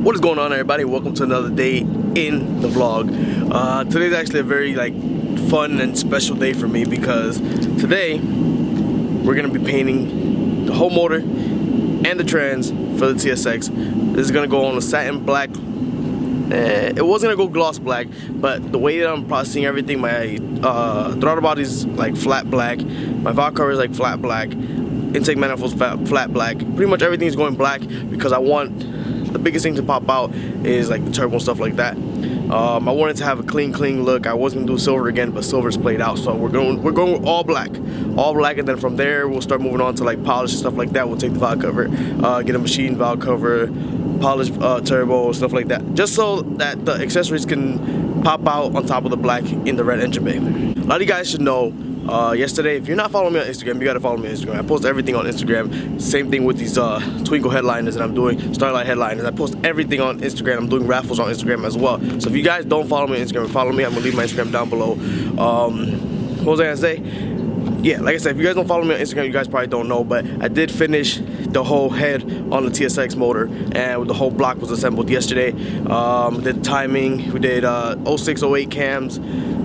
What is going on, everybody? Welcome to another day in the vlog. Today's actually a very fun and special day for me because today we're gonna be painting the whole motor and the trans for the TSX. This is gonna go on a satin black. It was gonna go gloss black, but the way that I'm processing everything, my throttle body is flat black, my valve cover is flat black, intake manifold's flat black. Pretty much everything is going black because I want the biggest thing to pop out is the turbo and stuff like that. I wanted to have a clean look. I was gonna do silver again, but silver's played out, so we're going with all black, and then from there we'll start moving on to polish and stuff like that. We'll take the valve cover, get a machine valve cover, polish turbo, stuff like that, just so that the accessories can pop out on top of the black in the red engine bay. A lot of you guys should know. Yesterday, if you're not following me on Instagram, you gotta follow me on Instagram. I post everything on Instagram. Same thing with these twinkle headliners that I'm doing, starlight headliners. I post everything on Instagram. I'm doing raffles on Instagram as well. So if you guys don't follow me on Instagram, follow me. I'm gonna leave my Instagram down below. What was I gonna say? Yeah, like I said, if you guys don't follow me on Instagram, you guys probably don't know, but I did finish the whole head on the TSX motor, and the whole block was assembled yesterday. Did timing, we did 06, 08 cams,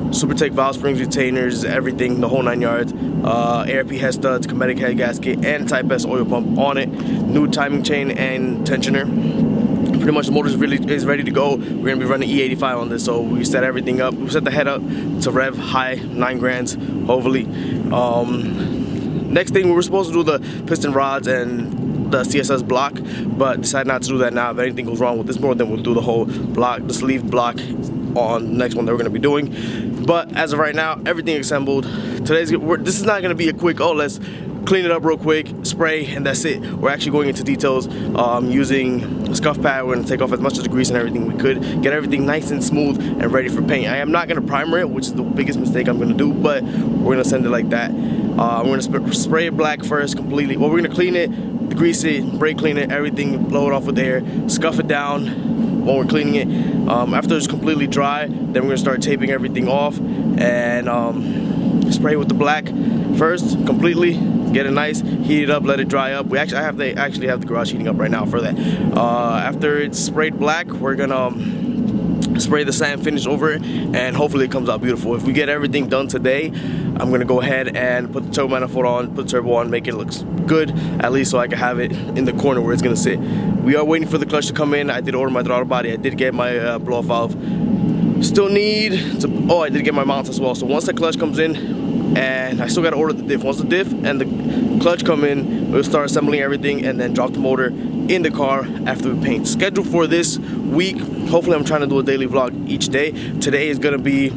Supertech valve springs, retainers, everything, the whole 9 yards. ARP head studs, Cometic head gasket, and Type S oil pump on it. New timing chain and tensioner. Pretty much the motor is ready to go. We're gonna be running E85 on this, so we set everything up. We set the head up to rev high, 9 grands, hopefully. Next thing, we were supposed to do the piston rods and the CSS block, but decided not to do that now. If anything goes wrong with this motor, then we'll do the whole block, the sleeve block on the next one that we're gonna be doing. But as of right now, everything assembled. This is not gonna be a quick, oh, let's clean it up real quick, spray, and that's it. We're actually going into details using a scuff pad. We're gonna take off as much of the grease and everything we could, get everything nice and smooth and ready for paint. I am not gonna primer it, which is the biggest mistake I'm gonna do, but we're gonna send it like that. We're gonna spray it black first completely. Well, we're gonna clean it, degrease it, brake clean it, everything, blow it off with air, scuff it down when we're cleaning it. After it's completely dry, then we're gonna start taping everything off and spray it with the black first completely, get it nice, heat it up, let it dry up. I actually have the garage heating up right now for that. After it's sprayed black, we're gonna spray the sand finish over it, and hopefully it comes out beautiful. If we get everything done today, I'm gonna go ahead and put the turbo manifold on, put the turbo on, make it look good, at least so I can have it in the corner where it's gonna sit. We are waiting for the clutch to come in. I did order my throttle body. I did get my blow-off valve. Still need to, I did get my mounts as well. So once the clutch comes in, and I still gotta order the diff. Once the diff and the clutch come in, we'll start assembling everything and then drop the motor in the car after we paint. Scheduled for this week. Hopefully I'm trying to do a daily vlog each day. Today is gonna be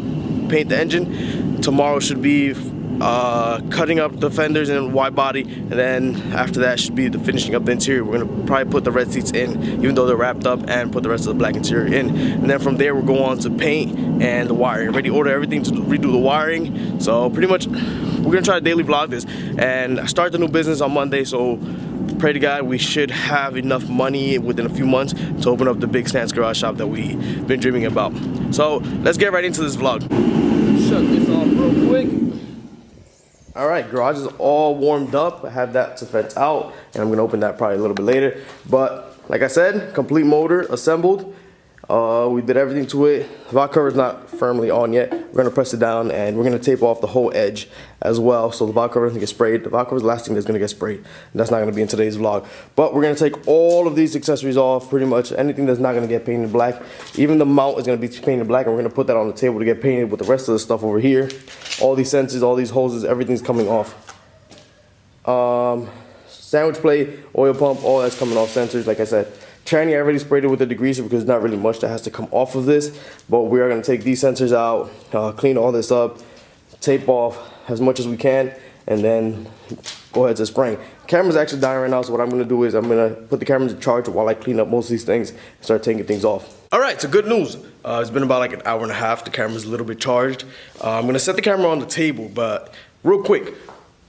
paint the engine. Tomorrow should be cutting up the fenders and wide body, and then after that should be the finishing up the interior. We're gonna probably put the red seats in, even though they're wrapped up, and put the rest of the black interior in. And then from there we'll go on to paint and the wiring. Already order everything to redo the wiring. So pretty much we're gonna try to daily vlog this and start the new business on Monday. So pray to God we should have enough money within a few months to open up the big Stance garage shop that we've been dreaming about. So let's get right into this vlog. Shut this off real quick. All right, garage is all warmed up. I have that to vent out, and I'm gonna open that probably a little bit later. But like I said, complete motor assembled. We did everything to it. The valve cover is not firmly on yet. We're gonna press it down, and we're gonna tape off the whole edge as well, so the valve cover doesn't get sprayed. The valve cover is the last thing that's gonna get sprayed. That's not gonna be in today's vlog. But we're gonna take all of these accessories off, pretty much anything that's not gonna get painted black. Even the mount is gonna be painted black, and we're gonna put that on the table to get painted with the rest of the stuff over here. All these sensors, all these hoses, everything's coming off. Sandwich plate, oil pump, all that's coming off sensors, like I said. Tranny, I already sprayed it with a degreaser because there's not really much that has to come off of this. But we are going to take these sensors out, clean all this up, tape off as much as we can, and then go ahead to spraying. Camera's actually dying right now, so what I'm going to do is I'm going to put the camera in charge while I clean up most of these things and start taking things off. All right, so good news. It's been about an hour and a half. The camera's a little bit charged. I'm going to set the camera on the table, but real quick.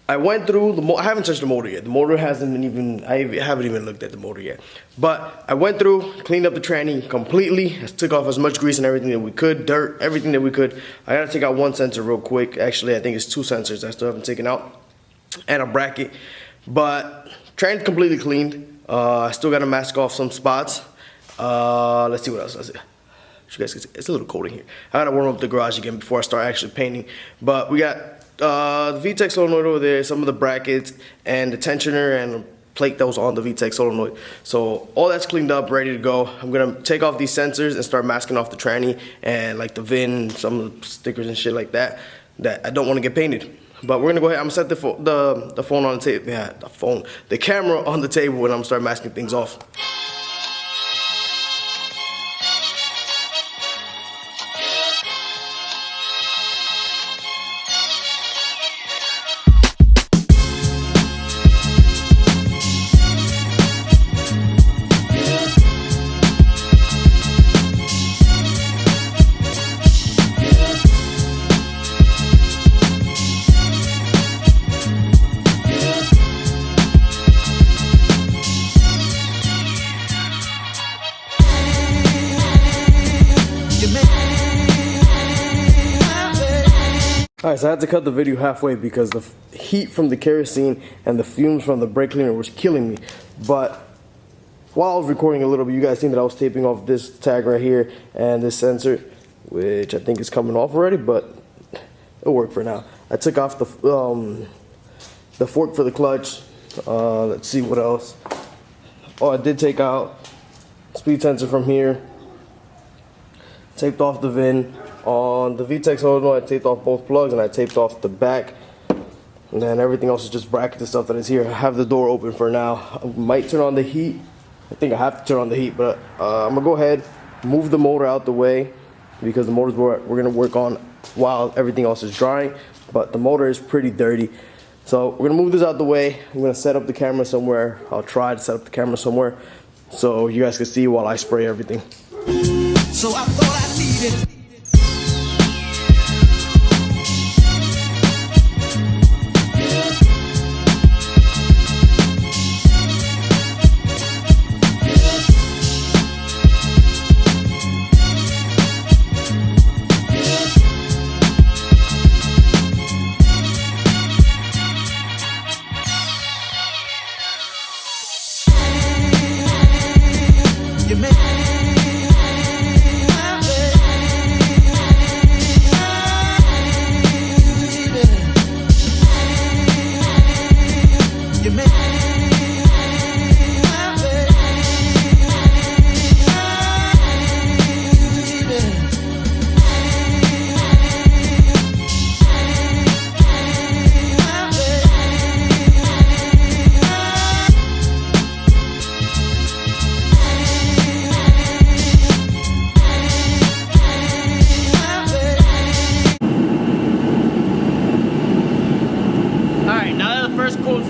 I went through the I haven't touched the motor yet. The motor hasn't even, I haven't even looked at the motor yet. But I went through, cleaned up the tranny completely, took off as much grease and everything that we could, dirt, everything that we could. I gotta take out one sensor real quick. Actually, I think it's 2 sensors I still haven't taken out, and a bracket. But tranny's completely cleaned. I still gotta mask off some spots. Let's see what else. You guys can see, it's a little cold in here. I gotta warm up the garage again before I start actually painting. But we got the VTEC solenoid over there, some of the brackets, and the tensioner and plate that was on the VTEC solenoid. So all that's cleaned up, ready to go. I'm gonna take off these sensors and start masking off the tranny and like the VIN, some of the stickers and shit like that I don't want to get painted. But we're gonna go ahead. I'm gonna set the phone on the table. Yeah, the camera on the table, and I'm gonna start masking things off. Alright, so I had to cut the video halfway because the heat from the kerosene and the fumes from the brake cleaner was killing me. But while I was recording a little bit, you guys seen that I was taping off this tag right here and this sensor, which I think is coming off already, but it'll work for now. I took off the fork for the clutch. Let's see what else. Oh, I did take out speed sensor from here. Taped off the VIN. On the VTEC solenoid, I taped off both plugs and I taped off the back. And then everything else is just bracket and stuff that is here. I have the door open for now. I might turn on the heat. I think I have to turn on the heat, but I'm gonna go ahead, move the motor out the way because the motor's we're gonna work on while everything else is drying. But the motor is pretty dirty. So we're gonna move this out the way. I'm gonna set up the camera somewhere. I'll try to set up the camera somewhere so you guys can see while I spray everything. So I thought I needed.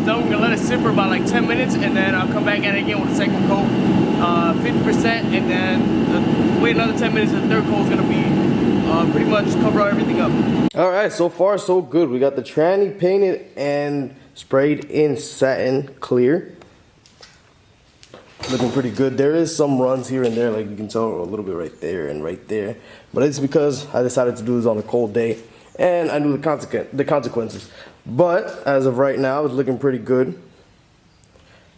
Done. We're gonna let it sit for about like 10 minutes and then I'll come back at it again with the second coat, 50%, and then wait another 10 minutes. The third coat is gonna be pretty much cover everything up. All right, so far so good. We got the tranny painted and sprayed in satin clear. Looking pretty good. There is some runs here and there, like you can tell, a little bit right there and right there, but it's because I decided to do this on a cold day and I knew the consequences. But as of right now, it's looking pretty good.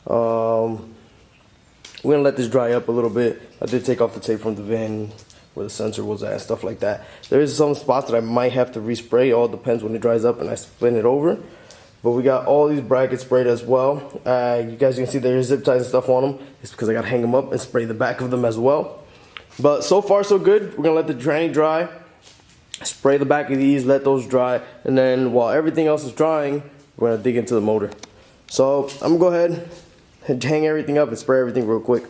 We're gonna let this dry up a little bit. I did take off the tape from the VIN where the sensor was at and stuff like that. There is some spots that I might have to respray. It all depends when it dries up and I spin it over. But we got all these brackets sprayed as well. You guys can see there's zip ties and stuff on them. It's because I gotta hang them up and spray the back of them as well. But so far so good. We're gonna let the tranny dry. Spray the back of these, let those dry, and then while everything else is drying, we're gonna dig into the motor. So I'm gonna go ahead and hang everything up and spray everything real quick.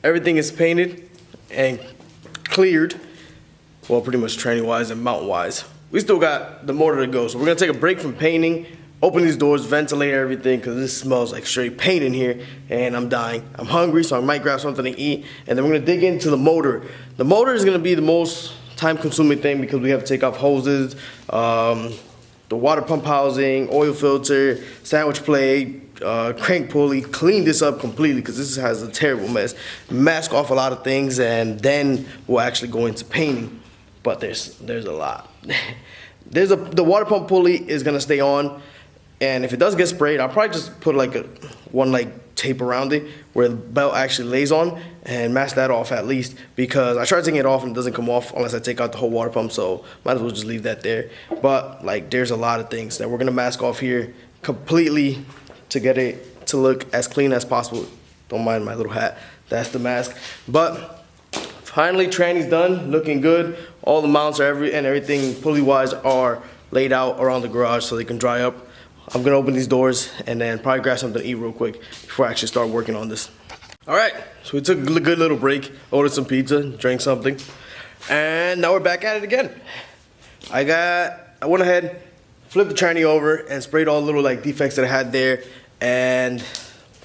Everything is painted and cleared. Well, pretty much tranny wise and mount wise. We still got the motor to go, so we're gonna take a break from painting open these doors, ventilate everything, because this smells like straight paint in here, and I'm dying. I'm hungry, so I might grab something to eat, and then we're gonna dig into the motor. The motor is gonna be the most time-consuming thing because we have to take off hoses, the water pump housing, oil filter, sandwich plate, crank pulley, clean this up completely because this has a terrible mess. Mask off a lot of things, and then we'll actually go into painting. But there's a lot. The water pump pulley is gonna stay on, and if it does get sprayed, I'll probably just put like one tape around it where the belt actually lays on and mask that off at least, because I tried taking it off and it doesn't come off unless I take out the whole water pump, so might as well just leave that there. But like, there's a lot of things that we're gonna mask off here completely to get it to look as clean as possible. Don't mind my little hat, that's the mask. But finally, tranny's done, looking good. All the mounts are everything pulley wise are laid out around the garage so they can dry up. I'm gonna open these doors and then probably grab something to eat real quick before I actually start working on this. All right, so we took a good little break, ordered some pizza, drank something, and now we're back at it again. I went ahead, flipped the tranny over and sprayed all the little defects that I had there, and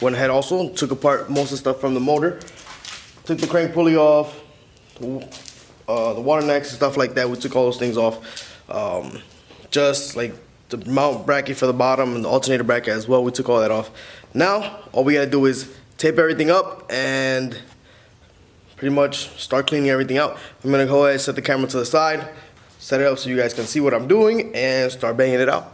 went ahead also and took apart most of the stuff from the motor. Took the crank pulley off, the water necks and stuff like that. We took all those things off. Just like the mount bracket for the bottom and the alternator bracket as well, we took all that off. Now, all we gotta do is tape everything up and pretty much start cleaning everything out. I'm gonna go ahead and set the camera to the side, set it up so you guys can see what I'm doing, and start banging it out.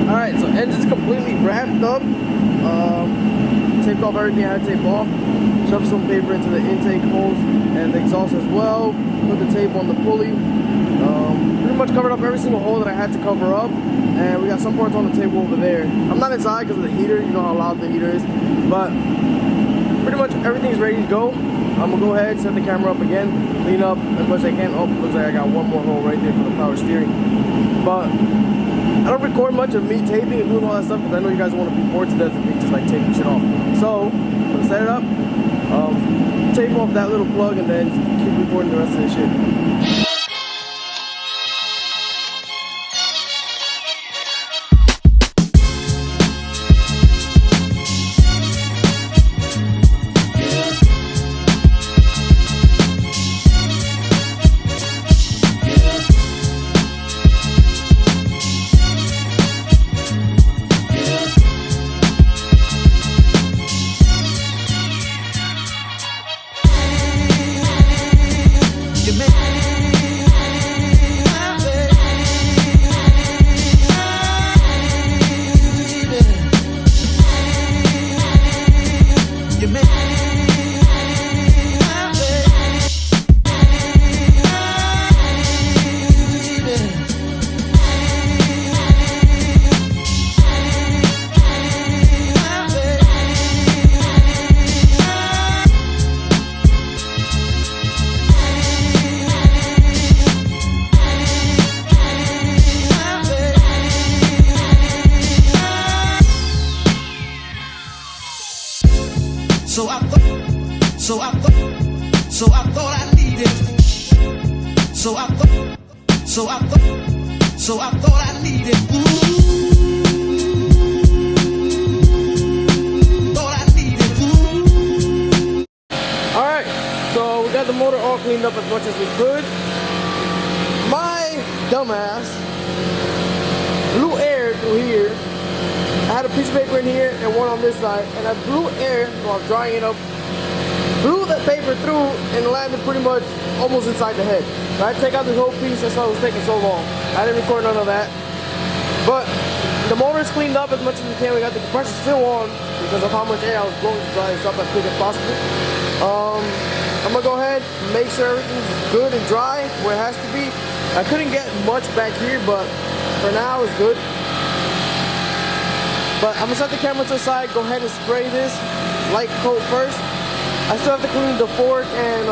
Alright, so engine's completely wrapped up. Taped off everything I had to tape off. Shoved some paper into the intake holes and the exhaust as well. Put the tape on the pulley. Pretty much covered up every single hole that I had to cover up. And we got some parts on the table over there. I'm not inside because of the heater. You know how loud the heater is. But pretty much everything's ready to go. I'm gonna go ahead, set the camera up again, clean up as much as I can. Oh, looks like I got one more hole right there for the power steering. But I don't record much of me taping and doing all that stuff because I know you guys want to be bored to death of me just taping shit off. So, I'm gonna set it up, tape off that little plug, and then keep recording the rest of this shit. So I thought I needed. So I thought I needed. Thought I needed. All right, so we got the motor all cleaned up as much as we could. My dumbass blew air through here. I had a piece of paper in here and one on this side, and I blew air while drying it up. Blew that paper through and landed pretty much almost inside the head. So I had to take out this whole piece. That's why it was taking so long. I didn't record none of that. But The motor's cleaned up as much as we can. We got the compressor still on because of how much air I was blowing to dry this up as quick as possible. I'm gonna go ahead and make sure everything's good and dry where it has to be. I couldn't get much back here, but for now it's good. But I'm gonna set the camera to the side, go ahead and spray this light coat first. I still have to clean the fork and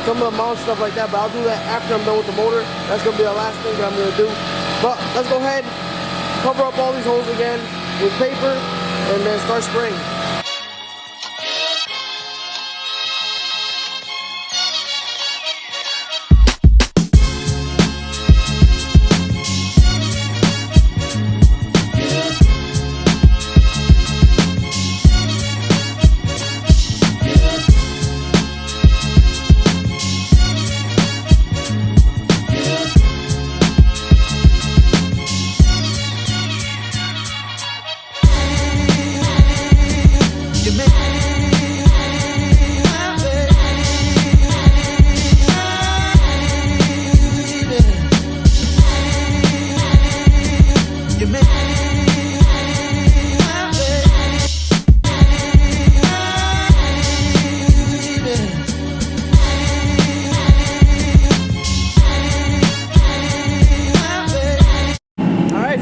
some of the mounts, stuff like that, but I'll do that after I'm done with the motor. That's gonna be the last thing that I'm gonna do. But let's go ahead, cover up all these holes again with paper, and then start spraying.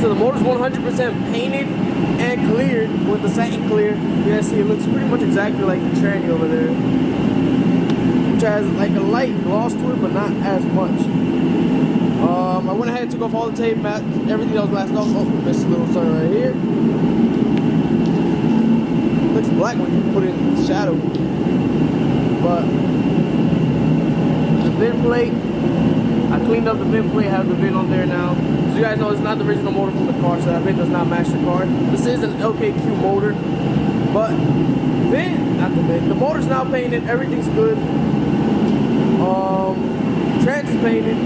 So the motor's 100% painted and cleared with the satin clear. You guys see it looks pretty much exactly like the tranny over there, which has like a light gloss to it, but not as much. I went ahead and took off all the tape, everything that was lasted off. Oh, missed a little sun right here. Looks black when you put it in shadow. But the VIN plate, I cleaned up the VIN plate, have the VIN on there now. So you guys know it's not the original motor from the car, so that VIN does not match the car. This is an LKQ motor, but VIN, not the VIN. The motor's now painted, everything's good. Trans is painted.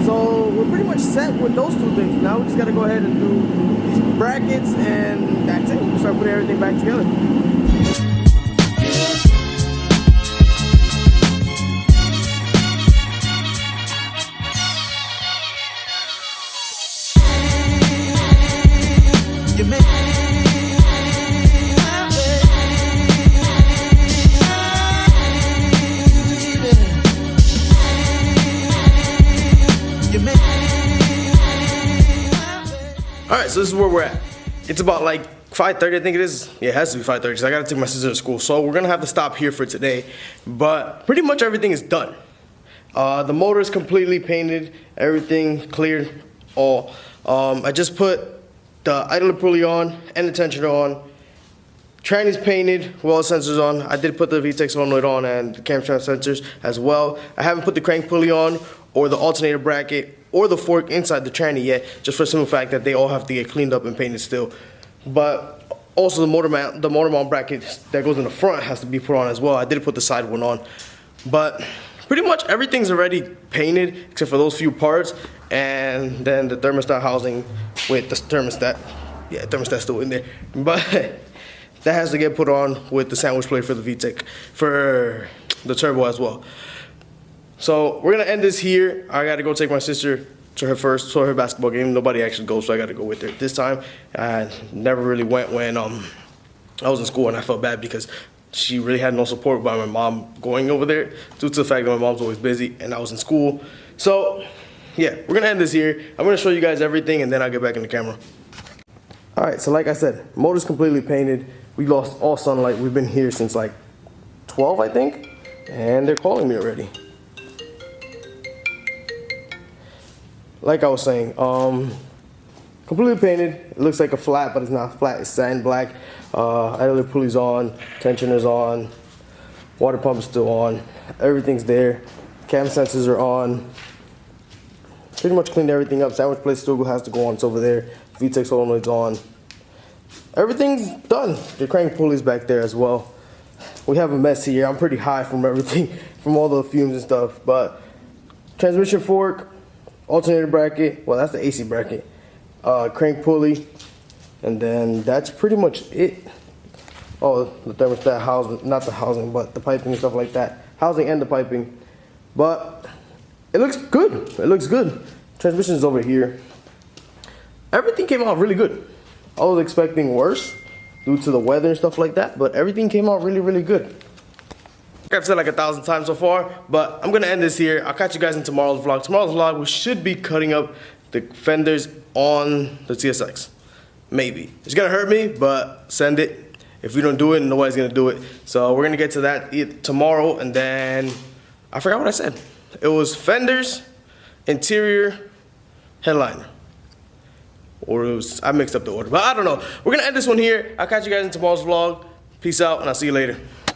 So we're pretty much set with those two things. Now we just gotta go ahead and do these brackets, and that's it. We'll start putting everything back together. Alright, so this is where we're at. It's about like 5:30, I think it is. Yeah, it has to be 5:30 because I gotta take my sister to school. So we're gonna have to stop here for today. But pretty much everything is done. The motor is completely painted, everything cleared, all. I just put the idler pulley on and the tensioner on. Tranny's painted, well, the sensors on. I did put the VTEC solenoid on and the camshaft sensors as well. I haven't put the crank pulley on or the alternator bracket or the fork inside the tranny yet, just for the simple fact that they all have to get cleaned up and painted still. But also the motor mount bracket that goes in the front has to be put on as well. I did put the side one on. But pretty much everything's already painted except for those few parts, and then the thermostat housing with the thermostat. Yeah, thermostat's still in there. But that has to get put on with the sandwich plate for the VTEC, for the turbo as well. So we're gonna end this here. I gotta go take my sister to her basketball game. Nobody actually goes, so I gotta go with her this time. I never really went when I was in school, and I felt bad because she really had no support by my mom going over there due to the fact that my mom's always busy and I was in school. So yeah, we're gonna end this here. I'm gonna show you guys everything and then I'll get back in the camera. All right, so like I said, motor's completely painted. We lost all sunlight. We've been here since like 12, I think, and they're calling me already. Like I was saying, completely painted. It looks like a flat, but it's not flat. It's satin black. Idler pulley's on, tensioner's on, water pump is still on. Everything's there. Cam sensors are on. Pretty much cleaned everything up. Sandwich plate still has to go on. It's over there. VTEC solenoid's on. Everything's done. The crank pulley's back there as well. We have a mess here. I'm pretty high from everything, from all the fumes and stuff. But transmission fork, alternator bracket, well, that's the AC bracket, crank pulley, and then that's pretty much it. Oh, the thermostat housing, not the housing, but the piping and stuff like that. Housing and the piping. But it looks good. It looks good. Transmission's over here. everything came out really good. I was expecting worse due to the weather and stuff like that, but everything came out really, really good. I've said like 1,000 times so far, but I'm gonna end this here. I'll catch you guys in tomorrow's vlog. Tomorrow's vlog, we should be cutting up the fenders on the TSX. Maybe. It's gonna hurt me, but send it. If we don't do it, nobody's gonna do it. So we're gonna get to that tomorrow, and then I forgot what I said. It was fenders, interior, headliner. Or it was, I mixed up the order, but I don't know. We're gonna end this one here. I'll catch you guys in tomorrow's vlog. Peace out, and I'll see you later.